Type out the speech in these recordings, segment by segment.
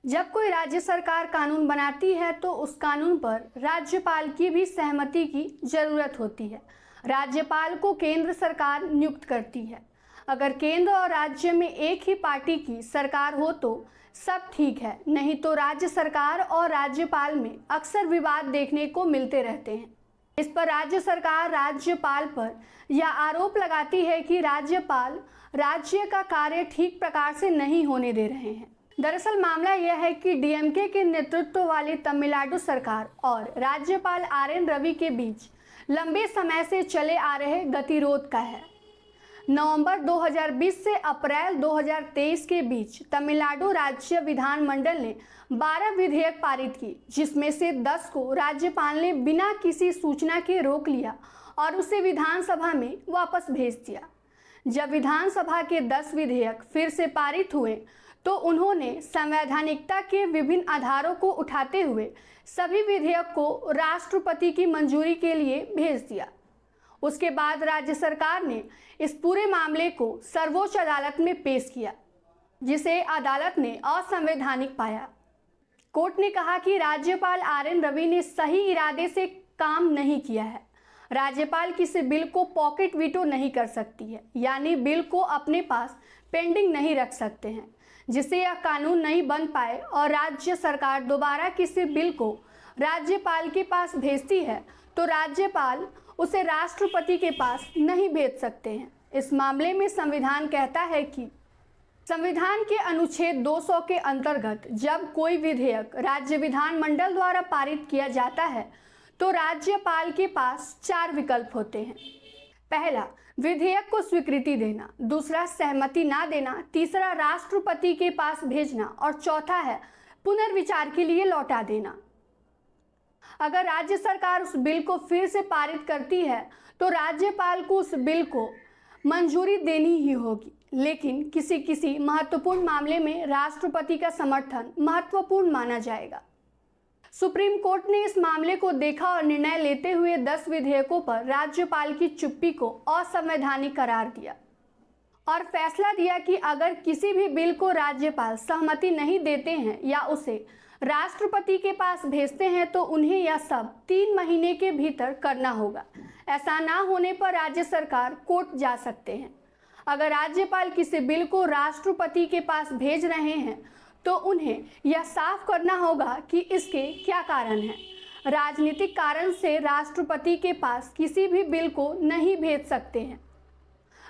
जब कोई राज्य सरकार कानून बनाती है तो उस कानून पर राज्यपाल की भी सहमति की जरूरत होती है। राज्यपाल को केंद्र सरकार नियुक्त करती है। अगर केंद्र और राज्य में एक ही पार्टी की सरकार हो तो सब ठीक है, नहीं तो राज्य सरकार और राज्यपाल में अक्सर विवाद देखने को मिलते रहते हैं। इस पर राज्य सरकार राज्यपाल पर यह आरोप लगाती है कि राज्यपाल राज्य का कार्य ठीक प्रकार से नहीं होने दे रहे हैं। दरअसल मामला यह है कि डीएमके के नेतृत्व वाली तमिलनाडु सरकार और राज्यपाल आर.एन. रवि के बीच लंबे समय से चले आ रहे गतिरोध का है। नवंबर 2020 से अप्रैल 2023 के बीच तमिलनाडु राज्य विधानमंडल ने 12 विधेयक पारित की, जिसमें से 10 को राज्यपाल ने बिना किसी सूचना के रोक लिया और उसे विधानसभा में वापस भेज दिया। जब विधानसभा के 10 विधेयक फिर से पारित हुए तो उन्होंने संवैधानिकता के विभिन्न आधारों को उठाते हुए सभी विधेयक को राष्ट्रपति की मंजूरी के लिए भेज दिया। उसके बाद राज्य सरकार ने इस पूरे मामले को सर्वोच्च अदालत में पेश किया, जिसे अदालत ने असंवैधानिक पाया। कोर्ट ने कहा कि राज्यपाल आर.एन. रवि ने सही इरादे से काम नहीं किया है। राज्यपाल किसी बिल को पॉकेट वीटो नहीं कर सकती है, यानी बिल को अपने पास पेंडिंग नहीं रख सकते हैं जिससे यह कानून नहीं बन पाए और राज्य सरकार दोबारा किसी बिल को राज्यपाल के पास भेजती है तो राज्यपाल उसे राष्ट्रपति के पास नहीं भेज सकते हैं। इस मामले में संविधान कहता है कि संविधान के अनुच्छेद 200 के अंतर्गत जब कोई विधेयक राज्य विधानमंडल द्वारा पारित किया जाता है तो राज्यपाल के पास 4 विकल्प होते हैं। पहला, विधेयक को स्वीकृति देना, दूसरा सहमति ना देना, तीसरा राष्ट्रपति के पास भेजना और चौथा है पुनर्विचार के लिए लौटा देना। अगर राज्य सरकार उस बिल को फिर से पारित करती है तो राज्यपाल को उस बिल को मंजूरी देनी ही होगी, लेकिन किसी महत्वपूर्ण मामले में राष्ट्रपति का समर्थन महत्वपूर्ण माना जाएगा। सुप्रीम कोर्ट ने इस मामले को देखा और निर्णय लेते हुए 10 विधेयकों पर राज्यपाल की चुप्पी को असंवैधानिक करार दिया और फैसला दिया कि अगर किसी भी बिल को राज्यपाल सहमति नहीं देते हैं या उसे राष्ट्रपति के पास भेजते हैं तो उन्हें यह सब 3 महीने के भीतर करना होगा। ऐसा ना होने पर राज्य सरकार कोर्ट जा सकते हैं। अगर राज्यपाल किसी बिल को राष्ट्रपति के पास भेज रहे हैं तो उन्हें यह साफ करना होगा कि इसके क्या कारण हैं। राजनीतिक कारण से राष्ट्रपति के पास किसी भी बिल को नहीं भेज सकते हैं।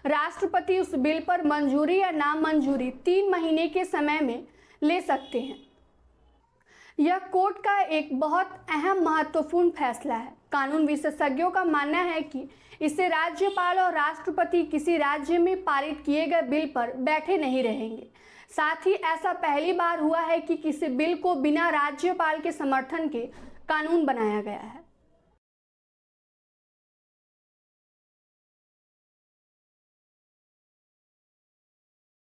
राष्ट्रपति उस बिल पर मंजूरी या नामंजूरी 3 महीने के समय में ले सकते हैं। यह कोर्ट का एक बहुत अहम महत्वपूर्ण फैसला है। कानून विशेषज्ञों का मानना है कि इससे राज्यपाल और राष्ट्रपति किसी राज्य में पारित किए गए बिल पर बैठे नहीं रहेंगे। साथ ही ऐसा पहली बार हुआ है कि किसी बिल को बिना राज्यपाल के समर्थन के कानून बनाया गया है।